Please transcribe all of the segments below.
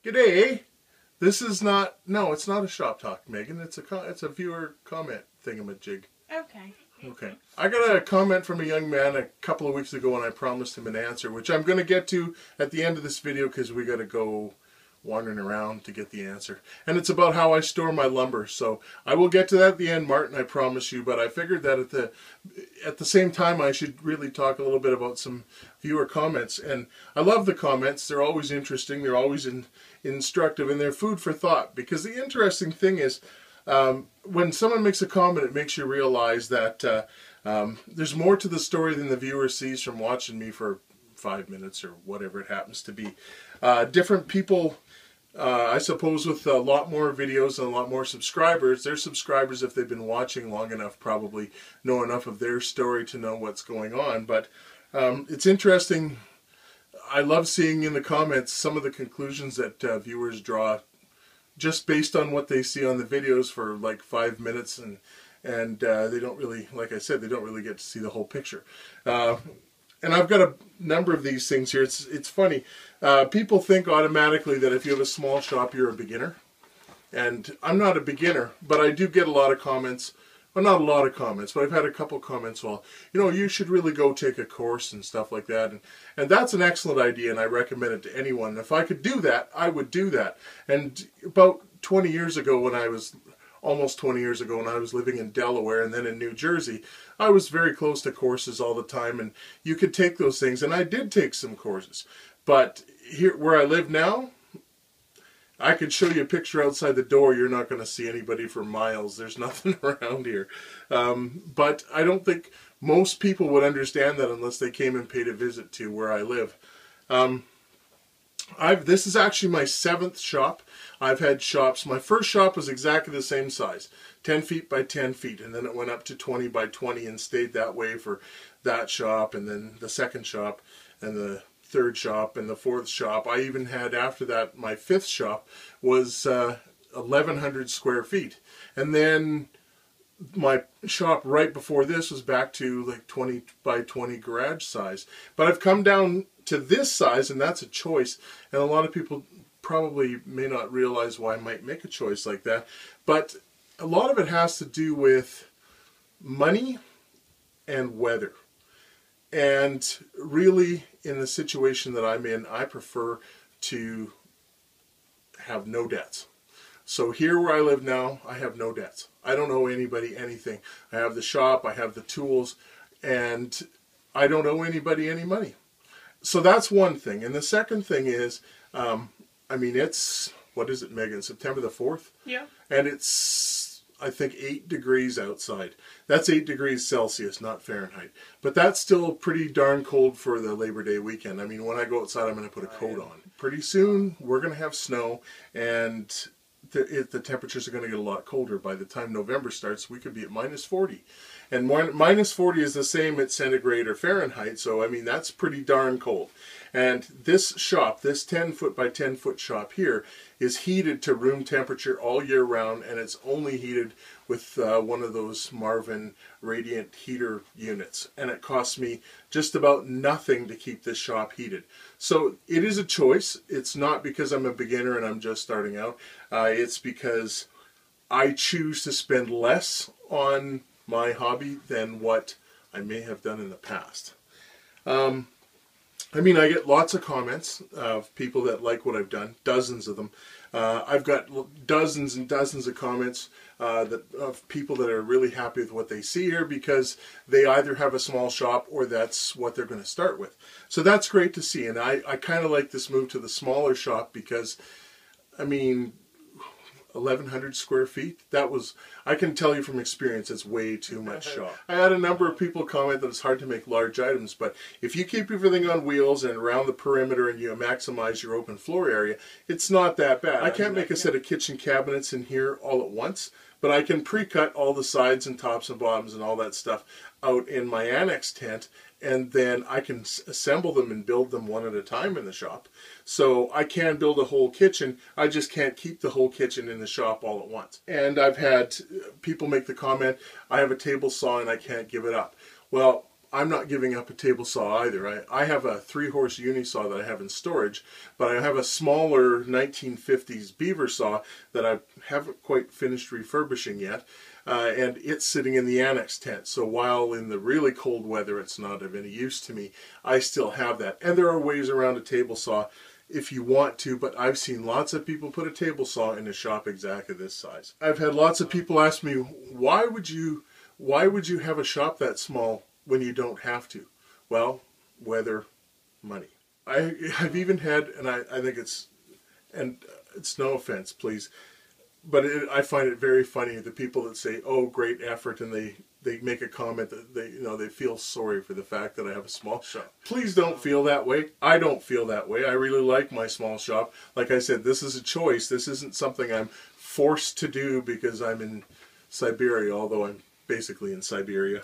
G'day. This is not, no, it's not a shop talk, Megan. It's a viewer comment thingamajig. Okay. Okay. I got a comment from a young man a couple of weeks ago and I promised him an answer, which I'm going to get to at the end of this video because we got to go wandering around to get the answer. And it's about how I store my lumber. So I will get to that at the end, Martin, I promise you. But I figured that at the same time I should really talk a little bit about some viewer comments. And I love the comments. They're always interesting. They're always instructive. And they're food for thought. Because the interesting thing is, when someone makes a comment, it makes you realize that there's more to the story than the viewer sees from watching me for 5 minutes or whatever it happens to be. Different people, I suppose, with a lot more videos and a lot more subscribers, their subscribers, if they've been watching long enough, probably know enough of their story to know what's going on. But it's interesting. I love seeing in the comments some of the conclusions that viewers draw just based on what they see on the videos for like 5 minutes, and they don't really, like I said, they don't really get to see the whole picture. And I've got a number of these things here. It's funny. People think automatically that if you have a small shop, you're a beginner. And I'm not a beginner, but I do get a lot of comments. Well, not a lot of comments, but I've had a couple comments, well, you know, you should really go take a course and stuff like that. And that's an excellent idea, and I recommend it to anyone. If I could do that, I would do that. And about 20 years ago when I was... almost 20 years ago when I was living in Delaware and then in New Jersey, I was very close to courses all the time, and you could take those things, and I did take some courses. But here where I live now, I could show you a picture outside the door. You're not going to see anybody for miles. There's nothing around here. But I don't think most people would understand that unless they came and paid a visit to where I live. This is actually my 7th shop. I've had shops. My first shop was exactly the same size, 10 feet by 10 feet, and then it went up to 20 by 20 and stayed that way for that shop, and then the second shop, and the third shop, and the fourth shop. I even had, after that, my 5th shop was 1,100 square feet. And then my shop right before this was back to like 20 by 20 garage size. But I've come down to this size, and that's a choice, and a lot of people probably may not realize why I might make a choice like that, but a lot of it has to do with money and weather. And really, in the situation that I'm in, I prefer to have no debts. So here where I live now, I have no debts. I don't owe anybody anything. I have the shop, I have the tools, and I don't owe anybody any money. So that's one thing. And the second thing is, I mean, it's, what is it, Megan? September the 4th? Yeah. And it's, I think, 8 degrees outside. That's 8 degrees Celsius, not Fahrenheit. But that's still pretty darn cold for the Labor Day weekend. I mean, when I go outside, I'm going to put a coat on. Pretty soon, we're going to have snow, and the temperatures are going to get a lot colder. By the time November starts, we could be at minus 40. And minus 40 is the same at centigrade or Fahrenheit, so I mean, that's pretty darn cold. And this shop, this 10 foot by 10 foot shop here, is heated to room temperature all year round, and it's only heated with one of those Marvin radiant heater units. And it costs me just about nothing to keep this shop heated. So it is a choice. It's not because I'm a beginner and I'm just starting out. It's because I choose to spend less on my hobby than what I may have done in the past. I mean, I get lots of comments of people that like what I've done, dozens of them. I've got dozens and dozens of comments of people that are really happy with what they see here because they either have a small shop or that's what they're going to start with. So that's great to see, and I kind of like this move to the smaller shop because, I mean, 1,100 square feet, that was, I can tell you from experience, it's way too much shop. I had a number of people comment that it's hard to make large items, but if you keep everything on wheels and around the perimeter and you maximize your open floor area, it's not that bad. I can't make a set of kitchen cabinets in here all at once, but I can pre-cut all the sides and tops and bottoms and all that stuff out in my annex tent, and then I can assemble them and build them one at a time in the shop. So I can build a whole kitchen, I just can't keep the whole kitchen in the shop all at once. And I've had people make the comment, I have a table saw and I can't give it up. Well, I'm not giving up a table saw either. I have a 3-horse uni saw that I have in storage, but I have a smaller 1950s beaver saw that I haven't quite finished refurbishing yet, and it's sitting in the annex tent. So while in the really cold weather it's not of any use to me, I still have that. And there are ways around a table saw if you want to, but I've seen lots of people put a table saw in a shop exactly this size. I've had lots of people ask me, why would you have a shop that small when you don't have to? Well, weather, money. I've even had, and I think it's no offense, please, but I find it very funny, the people that say, oh, great effort, and they make a comment that they feel sorry for the fact that I have a small shop. Please don't feel that way. I don't feel that way. I really like my small shop. Like I said, this is a choice. This isn't something I'm forced to do because I'm in Siberia, although I'm basically in Siberia.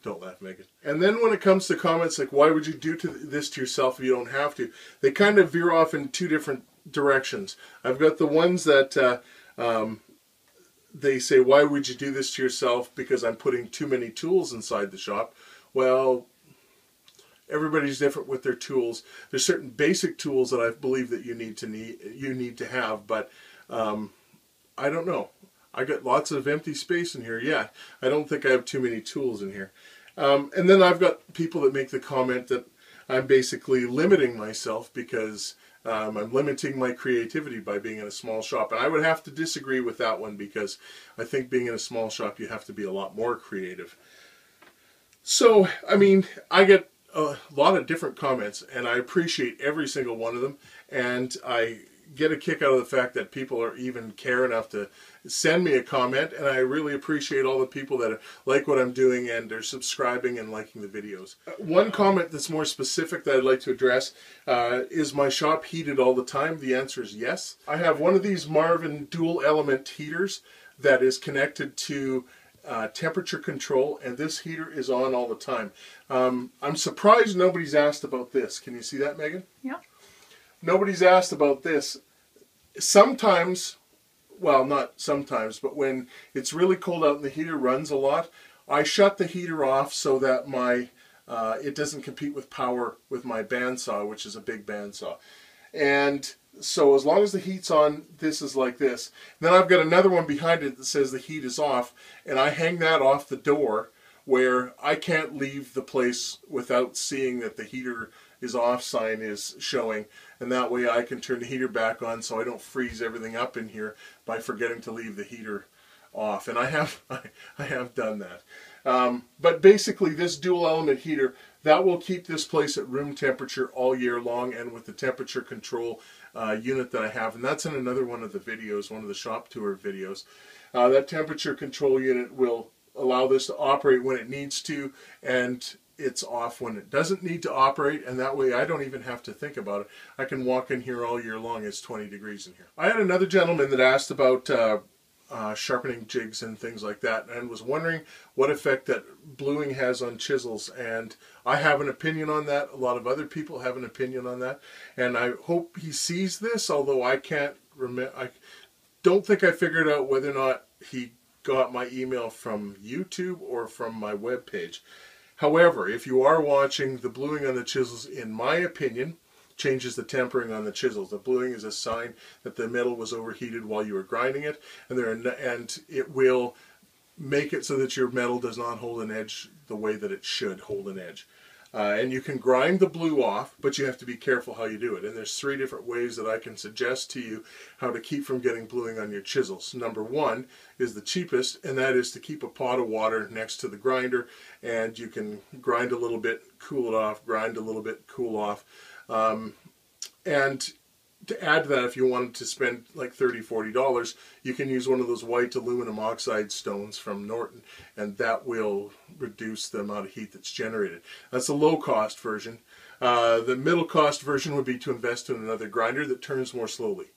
Don't laugh, Megan. And then when it comes to comments like, why would you do this to yourself if you don't have to? They kind of veer off in two different directions. I've got the ones that they say, why would you do this to yourself because I'm putting too many tools inside the shop? Well, everybody's different with their tools. There's certain basic tools that I believe that you need to have, but I don't know. I got lots of empty space in here. Yeah, I don't think I have too many tools in here. And then I've got people that make the comment that I'm basically limiting myself because I'm limiting my creativity by being in a small shop. And I would have to disagree with that one because I think being in a small shop, you have to be a lot more creative. So, I mean, I get a lot of different comments, and I appreciate every single one of them. And I get a kick out of the fact that people are even care enough to send me a comment, and I really appreciate all the people that like what I'm doing and are subscribing and liking the videos. One comment that's more specific that I'd like to address is my shop heated all the time? The answer is yes. I have one of these Marvin dual element heaters that is connected to temperature control, and this heater is on all the time. I'm surprised nobody's asked about this. Can you see that, Megan? Yeah. Nobody's asked about this. Sometimes, well, not sometimes, but when it's really cold out and the heater runs a lot, I shut the heater off so that it doesn't compete with power with my bandsaw, which is a big bandsaw. And so as long as the heat's on, this is like this. And then I've got another one behind it that says the heat is off, and I hang that off the door where I can't leave the place without seeing that the heater is off sign is showing, and that way I can turn the heater back on so I don't freeze everything up in here by forgetting to leave the heater off. And I have done that. But basically this dual element heater, that will keep this place at room temperature all year long, and with the temperature control unit that I have, and that's in another one of the videos, one of the shop tour videos. That temperature control unit will allow this to operate when it needs to, and it's off when it doesn't need to operate, and that way I don't even have to think about it. I can walk in here all year long. It's 20 degrees in here. I had another gentleman that asked about sharpening jigs and things like that, and was wondering what effect that bluing has on chisels, and I have an opinion on that. A lot of other people have an opinion on that, and I hope he sees this, although I can't remember. I don't think I figured out whether or not he got my email from YouTube or from my webpage. However, if you are watching, the bluing on the chisels, in my opinion, changes the tempering on the chisels. The bluing is a sign that the metal was overheated while you were grinding it, and it will make it so that your metal does not hold an edge the way that it should hold an edge. And you can grind the blue off, but you have to be careful how you do it. And there's 3 different ways that I can suggest to you how to keep from getting bluing on your chisels. Number 1 is the cheapest, and that is to keep a pot of water next to the grinder, and you can grind a little bit, cool it off, grind a little bit, cool off. And to add to that, if you wanted to spend like $30, $40, you can use one of those white aluminum oxide stones from Norton, and that will reduce the amount of heat that's generated. That's the low-cost version. The middle-cost version would be to invest in another grinder that turns more slowly.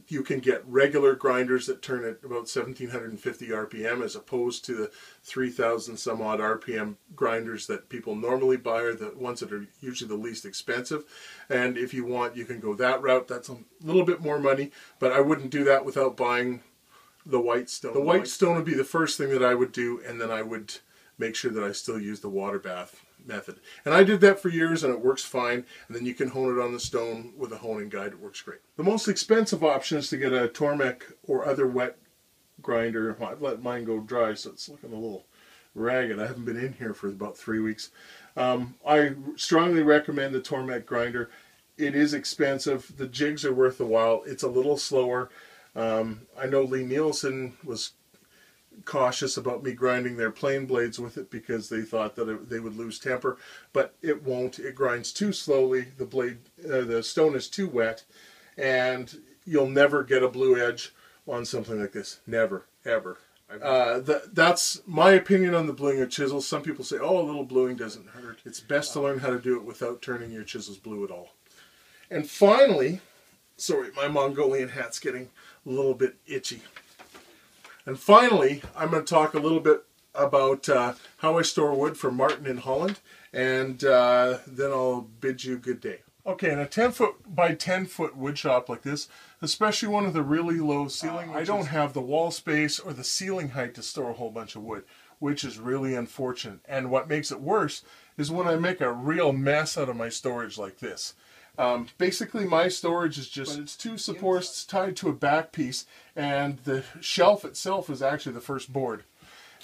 You can get regular grinders that turn at about 1750 RPM as opposed to the 3000 some odd RPM grinders that people normally buy, are the ones that are usually the least expensive. And if you want, you can go that route. That's a little bit more money, but I wouldn't do that without buying the white stone. The white stone would be the first thing that I would do, and then I would make sure that I still use the water bath method. And I did that for years and it works fine. And then you can hone it on the stone with a honing guide. It works great. The most expensive option is to get a Tormek or other wet grinder. I've let mine go dry, so it's looking a little ragged. I haven't been in here for about 3 weeks. I strongly recommend the Tormek grinder. It is expensive. The jigs are worth the while. It's a little slower. I know Lee Nielsen was cautious about me grinding their plain blades with it because they thought that they would lose temper, but it won't. It grinds too slowly. The stone is too wet, and you'll never get a blue edge on something like this. Never, ever. That's my opinion on the bluing of chisels. Some people say, oh, a little bluing doesn't hurt. It's best to learn how to do it without turning your chisels blue at all. And finally, sorry, my Mongolian hat's getting a little bit itchy. And finally, I'm going to talk a little bit about how I store wood for Martin in Holland, and then I'll bid you good day. Okay, in a 10-foot by 10-foot wood shop like this, especially one with a really low ceiling, I don't have the wall space or the ceiling height to store a whole bunch of wood, which is really unfortunate. And what makes it worse is when I make a real mess out of my storage like this. Basically my storage is just, it's two supports tied to a back piece, and the shelf itself is actually the first board.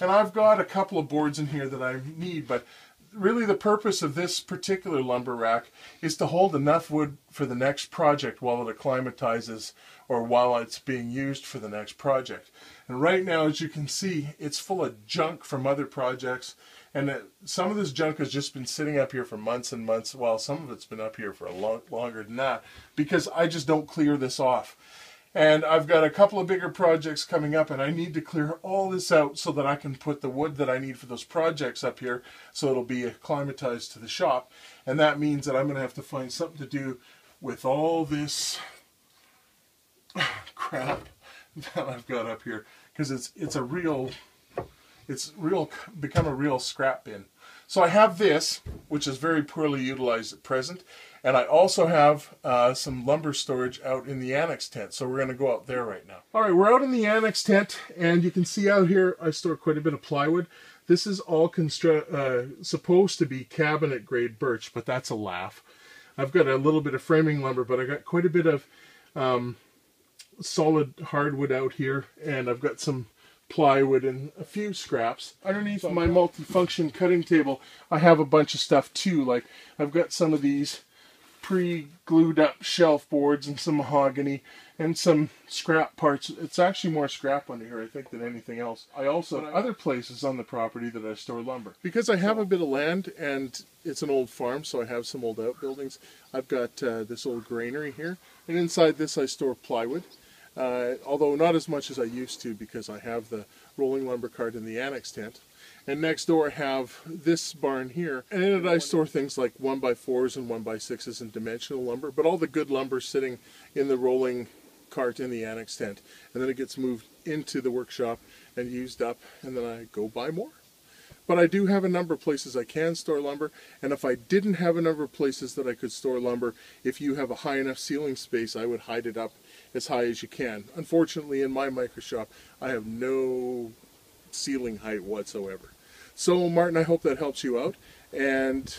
And I've got a couple of boards in here that I need, but really the purpose of this particular lumber rack is to hold enough wood for the next project while it acclimatizes or while it's being used for the next project. And right now, as you can see, it's full of junk from other projects, and some of this junk has just been sitting up here for months and months, while some of it's been up here for a lot longer than that, because I just don't clear this off. And I've got a couple of bigger projects coming up, and I need to clear all this out so that I can put the wood that I need for those projects up here so it'll be acclimatized to the shop. And that means that I'm going to have to find something to do with all this crap that I've got up here, because it's become a real scrap bin. So I have this, which is very poorly utilized at present, and I also have some lumber storage out in the annex tent, so we're going to go out there right now. All right, we're out in the annex tent, and you can see out here I store quite a bit of plywood. This is all supposed to be cabinet grade birch, but that's a laugh. I've got a little bit of framing lumber, but I got quite a bit of solid hardwood out here, and I've got some plywood and a few scraps. Underneath my multifunction cutting table, I have a bunch of stuff too. Like I've got some of these pre-glued up shelf boards and some mahogany and some scrap parts. It's actually more scrap under here, I think, than anything else. I also have other places on the property that I store lumber. Because I have a bit of land and it's an old farm, so I have some old outbuildings. I've got this old granary here, and inside this I store plywood. Although not as much as I used to, because I have the rolling lumber cart in the annex tent. And next door I have this barn here, and in it I store things like 1x4s and 1x6s and dimensional lumber, but all the good lumber sitting in the rolling cart in the annex tent. And then it gets moved into the workshop and used up, and then I go buy more. But I do have a number of places I can store lumber, and if I didn't have a number of places that I could store lumber, if you have a high enough ceiling space, I would hide it up as high as you can. Unfortunately, in my micro shop, I have no ceiling height whatsoever. So, Martin, I hope that helps you out, and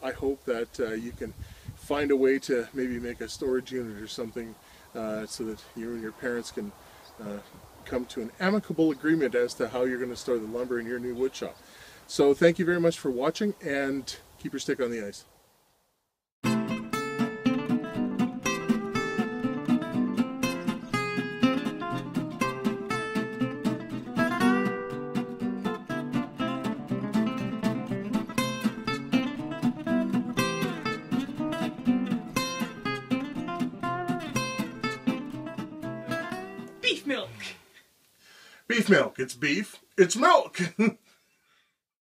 I hope that you can find a way to maybe make a storage unit or something so that you and your parents can come to an amicable agreement as to how you're going to store the lumber in your new wood shop. So thank you very much for watching, and keep your stick on the ice. Beef milk! Beef milk. It's beef. It's milk.